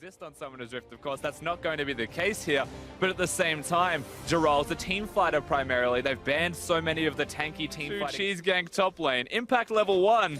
exist on Summoner's Rift. Of course, that's not going to be the case here. But at the same time, Jiral's a team fighter primarily. They've banned so many of the tanky team fighting. Cheese Gang top lane. Impact level 1.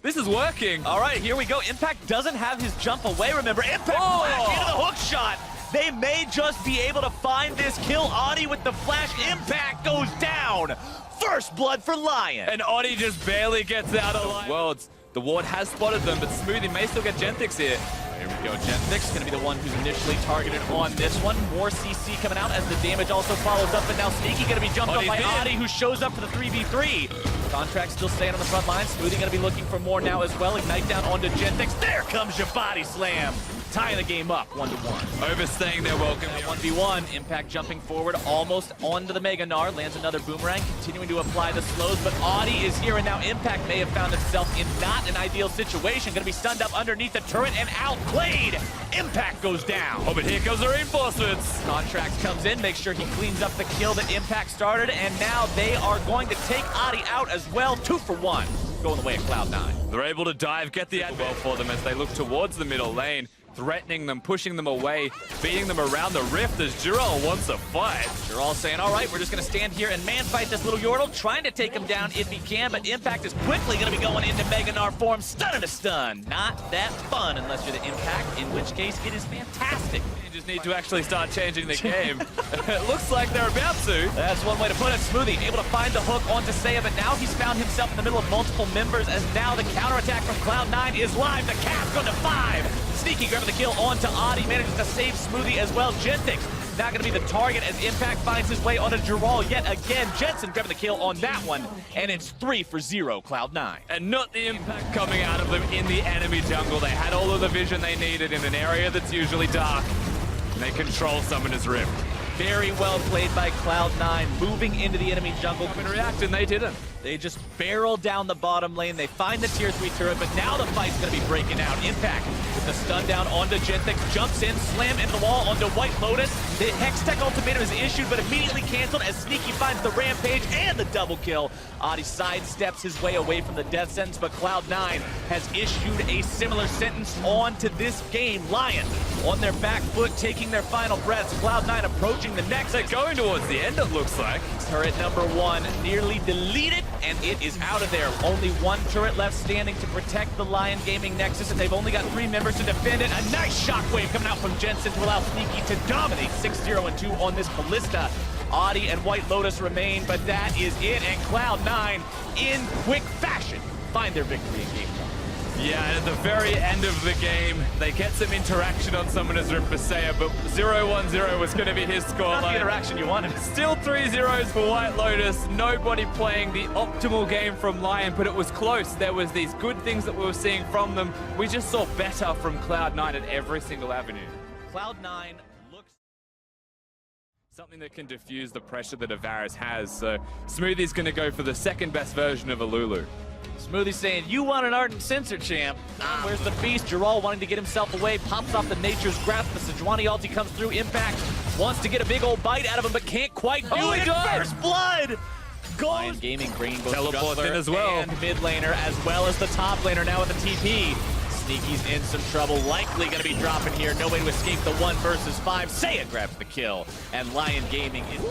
This is working. All right, here we go. Impact doesn't have his jump away, remember. Impact flash into the hook shot. They may just be able to find this kill. Audi with the flash. Impact goes down. First blood for LYN. And Audi just barely gets out of line. Worlds. The ward has spotted them, but Smoothie may still get Genthix here. Here we go. Genthix going to be the one who's initially targeted on this one. More CC coming out as the damage also follows up, but now Sneaky going to be jumped on by Audi, who shows up for the 3v3. Contract still staying on the front line. Smoothie going to be looking for more now as well. Ignite down onto Genthix. There comes your body slam. Tying the game up 1-1. Overstaying their welcome. 1v1. Impact jumping forward almost onto the Mega Gnar. Lands another boomerang, continuing to apply the slows, but Audi is here, and now Impact may have found himself in not an ideal situation. Going to be stunned up underneath the turret and outplayed. Impact goes down. Oh, but here comes the reinforcements. Contract comes in, makes sure he cleans up the kill that Impact started, and now they are going to take Audi out as well. 2 for 1. Going the way of Cloud9. They're able to dive, get the well for them as they look towards the middle lane. Threatening them, pushing them away, beating them around the rift as Jiral wants a fight. Jiral saying, all right, we're just going to stand here and man fight this little Yordle, trying to take him down if he can, but Impact is quickly going to be going into Mega Gnar form, stun and a stun. Not that fun unless you're the Impact, in which case it is fantastic. You just need to actually start changing the game. It looks like they're about to. That's one way to put it. Smoothie able to find the hook onto Seiya, but now he's found himself in the middle of multiple members as now the counterattack from Cloud9 is live. The Cavs go to 5. Sneaky grabbing the kill onto Audi, manages to save Smoothie as well. Genthix now going to be the target as Impact finds his way onto Jiral yet again. Jensen grabbing the kill on that one, and it's 3 for 0, Cloud9. And not the impact coming out of them in the enemy jungle. They had all of the vision they needed in an area that's usually dark. And they control Summoner's Rift. Very well played by Cloud9, moving into the enemy jungle. And react, and they didn't. They just barrel down the bottom lane. They find the tier 3 turret, but now the fight's going to be breaking out. Impact with the stun down onto Genthix, jumps in, slam into the wall onto White Lotus. The Hextech ultimatum is issued, but immediately canceled as Sneaky finds the rampage and the double kill. Audi sidesteps his way away from the death sentence, but Cloud9 has issued a similar sentence onto this game. LYN on their back foot, taking their final breaths. Cloud9 approaching the next. They're going towards the end, it looks like. Turret number 1 nearly deleted, and it is out of there. Only 1 turret left standing to protect the LYN Gaming Nexus, and they've only got 3 members to defend it. A nice shockwave coming out from Jensen to allow Sneaky to dominate 6-0-2 on this Ballista. Audi and White Lotus remain, but that is it, and Cloud9 in quick fashion find their victory in game 1. Yeah, at the very end of the game, they get some interaction on Summoner's Rift for Seiya, but 0-1-0 was going to be his scoreline. Not the interaction you wanted. Still 3 zeros for White Lotus. Nobody playing the optimal game from LYN, but it was close. There was these good things that we were seeing from them. We just saw better from Cloud9 at every single avenue. Cloud9 looks... Something that can diffuse the pressure that Avaris has, so Smoothie's going to go for the second best version of a Lulu. Smoothie saying, you want an Ardent Sensor, champ. Where's the beast? Jiral wanting to get himself away, pops off the Nature's Grasp. The Sejuani ulti comes through. Impact wants to get a big old bite out of him, but can't quite do it. First blood! LYN Gaming bringing both Teleport in Jungler as well. and mid laner, as well as the top laner now with the TP. Sneaky's in some trouble, likely going to be dropping here. No way to escape the 1 versus 5. Seiya grabs the kill, and LYN Gaming is...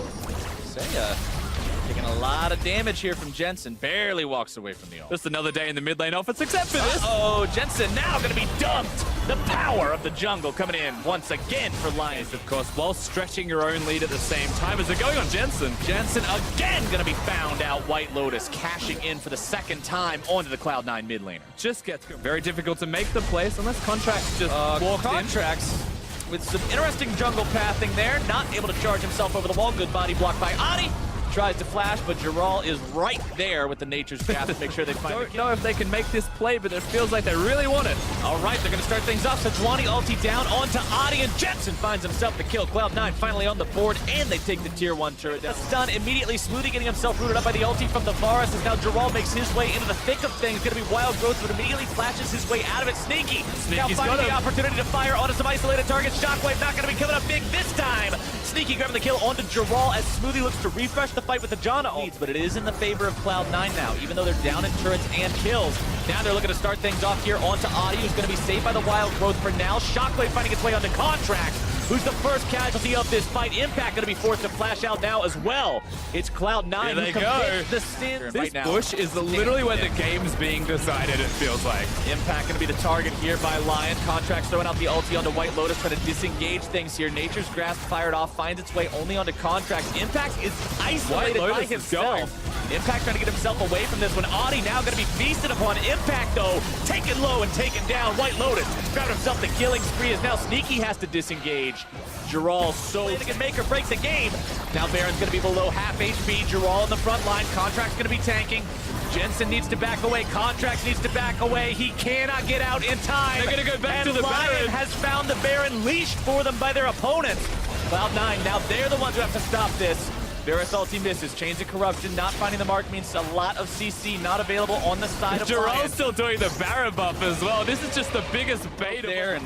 Seiya taking a lot of damage here from Jensen. Barely walks away from the ult. Just another day in the mid lane offense, except for this. Oh, Jensen now going to be dumped. The power of the jungle coming in once again for LYN. Of course, while stretching your own lead at the same time as they're going on Jensen. Jensen again going to be found out. White Lotus cashing in for the 2nd time onto the Cloud9 mid laner. Just gets very difficult to make the place unless Contracts just walked Contracts with some interesting jungle pathing there. Not able to charge himself over the wall. Good body blocked by Audi. Tries to flash, but Jiral is right there with the Nature's Grasp to make sure they find the kill. Don't know if they can make this play, but it feels like they really want it. All right, they're going to start things off. Sejuani ulti down onto Audi, and Jensen finds himself the kill. Cloud9 finally on the board, and they take the tier 1 turret down. Stun immediately. Smoothie getting himself rooted up by the ulti from the Varus, as now Jiral makes his way into the thick of things. Going to be Wild Growth, but immediately flashes his way out of it. Sneaky's now finding the opportunity to fire onto some isolated targets. Shockwave not going to be coming up big this time. Sneaky grabbing the kill onto Giral as Smoothie looks to refresh the fight with the Janna ults, but it is in the favor of Cloud9 now, even though they're down in turrets and kills. Now they're looking to start things off here onto Adi, who's going to be saved by the Wild Growth for now. Shockwave finding its way onto Contract, who's the first casualty of this fight. Impact going to be forced to flash out now as well. It's Cloud9 who commits the stun. This right now. bush is literally where the game's being decided, it feels like. Impact going to be the target here by LYN. Contract's throwing out the ulti onto White Lotus, trying to disengage things here. Nature's Grasp fired off, finds its way only onto Contract. Impact is isolated by himself. Impact trying to get himself away from this one. Adi now going to be feasted upon. Impact, though, taken low and taken down. White Lotus grabbed himself the killing spree as now Sneaky has to disengage. Giral so they can make or break the game. Now Baron's going to be below half HP. Giral in the front line. Contract's going to be tanking. Jensen needs to back away. Contract needs to back away. He cannot get out in time. They're going to go back to the LYN Baron. has found the Baron leashed for them by their opponents. Cloud9, now they're the ones who have to stop this. Varus ulti misses. Chains of Corruption not finding the mark means a lot of CC not available on the side of Giral's LYN. still doing the Baron buff as well. This is just the biggest bait there. And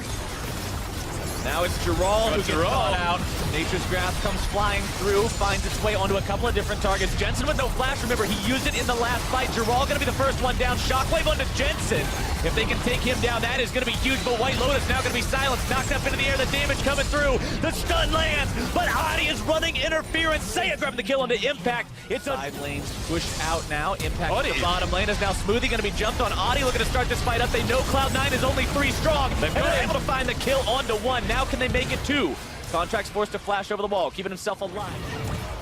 now it's Giral who gets caught out. Nature's Grasp comes flying through, finds its way onto a couple of different targets. Jensen with no flash, remember, he used it in the last fight. Giral gonna be the first one down. Shockwave onto Jensen. If they can take him down, that is gonna be huge, but White Lotus now gonna be silenced, knocked up into the air, the damage coming through. The stun lands, but Adi is running interference. Saya grabbing the kill onto Impact. It's a side lanes pushed out now. Impact to the bottom lane is now Smoothie gonna be jumped on. Adi looking to start this fight up. They know Cloud9 is only 3 strong, and they're able to find the kill onto 1. Now can they make it 2? Contract's forced to flash over the wall, keeping himself alive.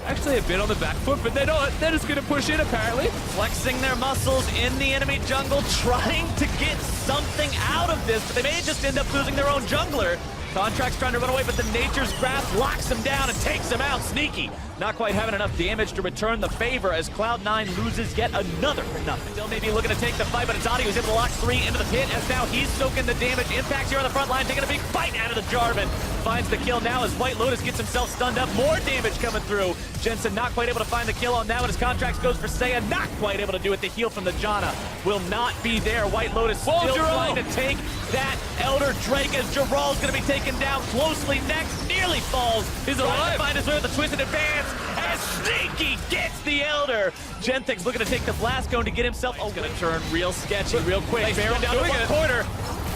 Actually a bit on the back foot, but they're not. They're just going to push in, apparently. Flexing their muscles in the enemy jungle, trying to get something out of this, but they may just end up losing their own jungler. Contract's trying to run away, but the Nature's Grasp locks him down and takes him out. Sneaky not quite having enough damage to return the favor as Cloud9 loses yet another for nothing. Still maybe looking to take the fight, but it's Adi who's able to lock 3 into the pit as now he's soaking the damage. Impact here on the front line, taking a big fight out of the Jarvan. Finds the kill now as White Lotus gets himself stunned up. More damage coming through. Jensen not quite able to find the kill on that one as Contracts goes for Saya. Not quite able to do it. The heal from the Janna will not be there. White Lotus still trying to take that Elder Drake as Giral's going to be taken down closely next. Nearly falls. He's alive. To find his way with the twisted advance as Sneaky gets the Elder. Genthic's looking to take the Blast Cone to get himself. Oh, going to turn real sketchy real quick. Baron down to one corner.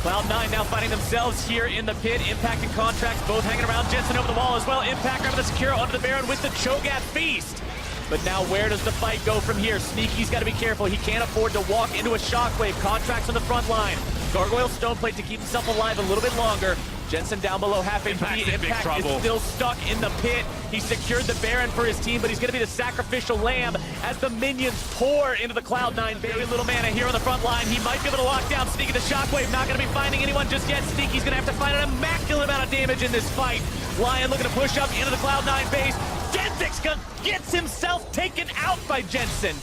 Cloud9 now finding themselves here in the pit. Impact and Contracts both hanging around. Jensen over the wall as well. Impact grabbing the secure onto the Baron with the Cho'Gath Feast. But now where does the fight go from here? Sneaky's got to be careful. He can't afford to walk into a Shockwave. Contracts on the front line. Gargoyle Stoneplate to keep himself alive a little bit longer. Jensen down below half HP. Impact is still stuck in the pit. He secured the Baron for his team, but he's going to be the sacrificial lamb as the minions pour into the Cloud9. Very little mana here on the front line. He might be able to lock down Sneaky the Shockwave. Not going to be finding anyone just yet. Sneaky's going to have to find an immaculate amount of damage in this fight. LYN looking to push up into the Cloud9 base. Genthix gets himself taken out by Jensen.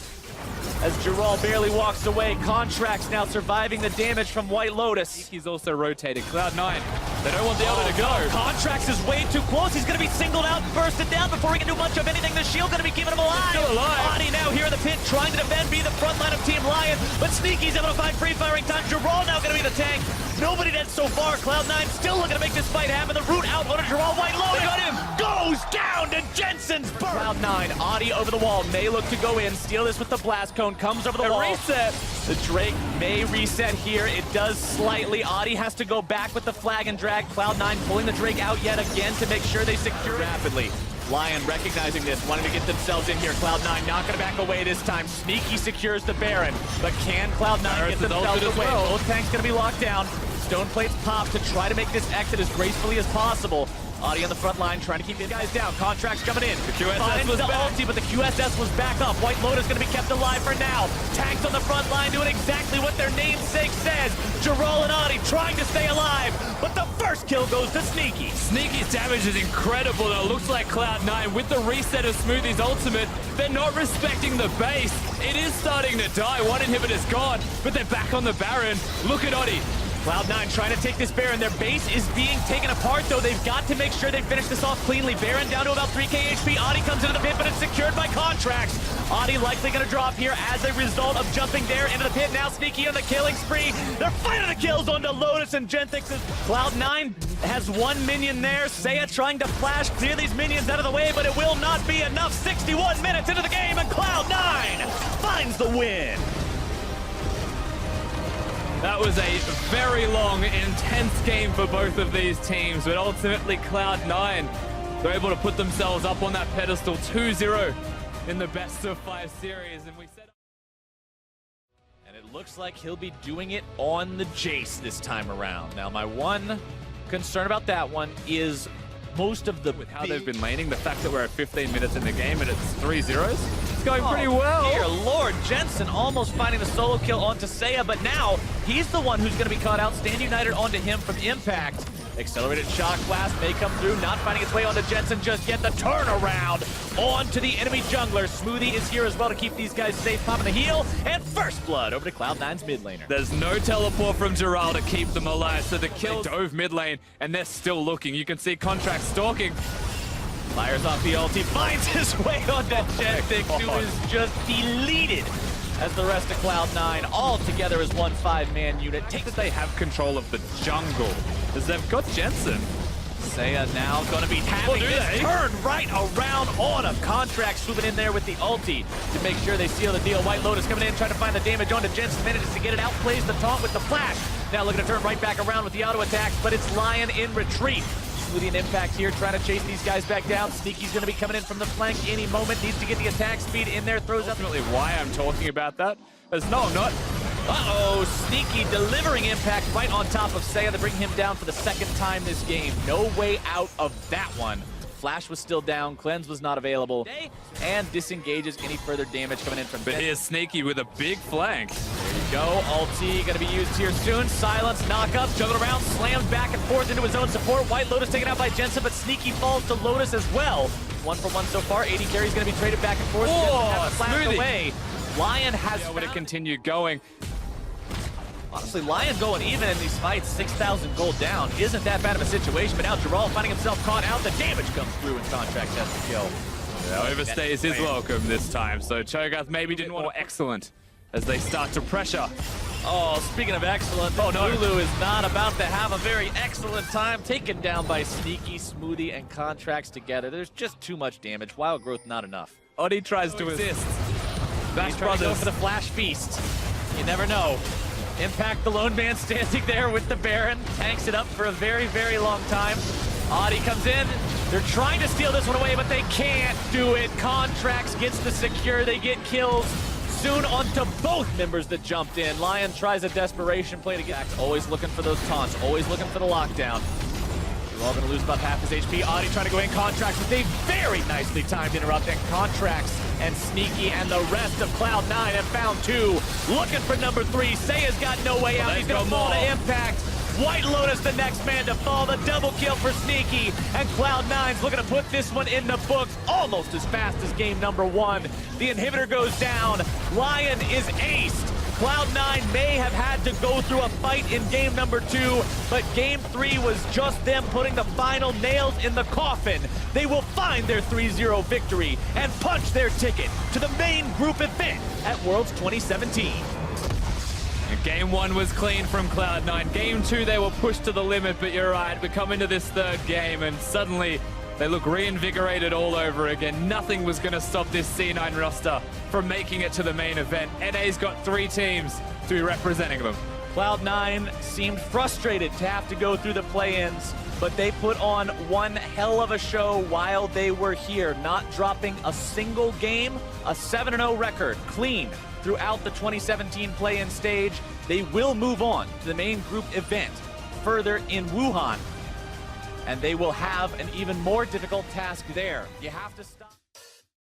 As Giral barely walks away, Contracts now surviving the damage from White Lotus. He's also rotated. Cloud9, they don't want the Elder to go. Contracts is way too close. He's going to be singled out and bursted down before he can do much of anything. The shield going to be keeping him alive. Still alive. Adi now here in the pit trying to defend, be the front line of Team LYN, but Sneaky's able to find free firing time. Giral now going to be the tank. Nobody dead so far. Cloud9 still looking to make this fight happen. The root out on Giral. White Lotus got him. Goes down to Jensen's burn. Cloud9, Adi over the wall. May look to go in, steal this with the Blast Cone. Comes over the wall. Reset. The Drake may reset here. It does slightly. Adi has to go back with the flag and drag. Cloud9 pulling the Drake out yet again to make sure they secure it rapidly. LYN recognizing this, wanting to get themselves in here. Cloud9 not going to back away this time. Sneaky secures the Baron, but can Cloud9 get themselves away? Both tanks going to be locked down. Stone plates pop to try to make this exit as gracefully as possible. Adi on the front line trying to keep these guys down. Contracts coming in. The QSS finds was the back. ulti, but the QSS was back up. White Lotus going to be kept alive for now. Tanks on the front line doing exactly what their namesake says. Giral and Adi trying to stay alive, but the first kill goes to Sneaky. Sneaky's damage is incredible, though. Looks like Cloud9 with the reset of Smoothie's ultimate. They're not respecting the base. It is starting to die. One inhibitor's gone, but they're back on the Baron. Look at Adi. Cloud9 trying to take this Baron. Their base is being taken apart, though. They've got to make sure they finish this off cleanly. Baron down to about 3k HP. Adi comes into the pit, but it's secured by contracts. Adi likely going to drop here as a result of jumping there into the pit. Now Sneaky on the killing spree. They're finding the kills onto Lotus and Genthix. Cloud9 has one minion there. Seiya trying to flash, clear these minions out of the way, but it will not be enough. 61 minutes into the game, and Cloud9 finds the win. That was a very long, intense game for both of these teams, but ultimately Cloud9, they're able to put themselves up on that pedestal 2-0 in the best-of-5 series. And it looks like he'll be doing it on the Jace this time around. Now, my one concern about that one is most of the... With how they've been laning, the fact that we're at 15 minutes in the game and it's 3-0s, it's going pretty well. Dear Lord, Jensen almost finding the solo kill onto Seiya, but now he's the one who's going to be caught out. Stand United onto him from Impact. Accelerated Shock Blast may come through, not finding its way onto Jensen just yet. The turnaround onto the enemy jungler. Smoothie is here as well to keep these guys safe, popping the heal, and first blood over to Cloud9's mid laner. There's no teleport from Giral to keep them alive, so the kill dove mid lane, and they're still looking. You can see Contract stalking. Fires off the ulti, finds his way onto Genthix, who is just deleted as the rest of Cloud9 all together as one 5-man unit. Take that they have control of the jungle, as they've got Jensen. Seiya now going to be having this turn right around on a Contract, swooping in there with the ulti to make sure they seal the deal. White Lotus coming in, trying to find the damage onto Jensen, manages to get it out, plays the taunt with the flash. Now looking to turn right back around with the auto attacks, but it's LYN in retreat. Smoothie and Impact here, trying to chase these guys back down. Sneaky's going to be coming in from the flank any moment. Needs to get the attack speed in there. Throws up. Ultimately, why I'm talking about that is no, I'm not. Uh-oh, Sneaky delivering Impact right on top of Seiya to bring him down for the second time this game. No way out of that one. Flash was still down, Cleanse was not available, and disengages any further damage coming in from But here's Sneaky with a big flank. There you go, ulti gonna be used here soon. Silence, knock-up, juggle around, slams back and forth into his own support. White Lotus taken out by Jensen, but Sneaky falls to Lotus as well. 1 for 1 so far. 80 carry's gonna be traded back and forth. Oh, Smoothie away. LYN has able to continue going. Honestly, LYN going even in these fights, 6,000 gold down, isn't that bad of a situation, but now Giral finding himself caught out. The damage comes through and Contract has the kill. Yeah, overstays his welcome this time, so Cho'Gath maybe didn't want to excellent as they start to pressure. Oh, speaking of excellent, Lulu is not about to have a very excellent time, taken down by Sneaky, Smoothie, and Contracts together. There's just too much damage. Wild Growth, not enough. Odi tries to assist. He's trying to go for the Flash Feast. You never know. Impact, the lone man standing there with the Baron, tanks it up for a very, very long time. Adi comes in. They're trying to steal this one away, but they can't do it. Contracts gets the secure. They get kills soon onto both members that jumped in. LYN tries a desperation play to get back. Always looking for those taunts. Always looking for the lockdown. We're all going to lose about half his HP. Adi trying to go in. Contracts with a very nicely timed interrupt, and Contracts and Sneaky and the rest of Cloud9 have found 2. Looking for number 3. Seiya's got no way out. He's going to fall to Impact. White Lotus the next man to fall. The double kill for Sneaky. And Cloud9's looking to put this one in the books almost as fast as game number 1. The inhibitor goes down. LYN is aced. Cloud9 may have had to go through a fight in game number 2, but game 3 was just them putting the final nails in the coffin. They will find their 3-0 victory and punch their ticket to the main group event at Worlds 2017. And game 1 was clean from Cloud9. Game 2, they were pushed to the limit, but you're right, we come into this third game and suddenly they look reinvigorated all over again. Nothing was going to stop this C9 roster from making it to the main event. NA's got 3 teams to be representing them. Cloud9 seemed frustrated to have to go through the play-ins, but they put on one hell of a show while they were here, not dropping a single game, a 7-0 record, clean throughout the 2017 play-in stage. They will move on to the main group event further in Wuhan, and they will have an even more difficult task there. You have to stop.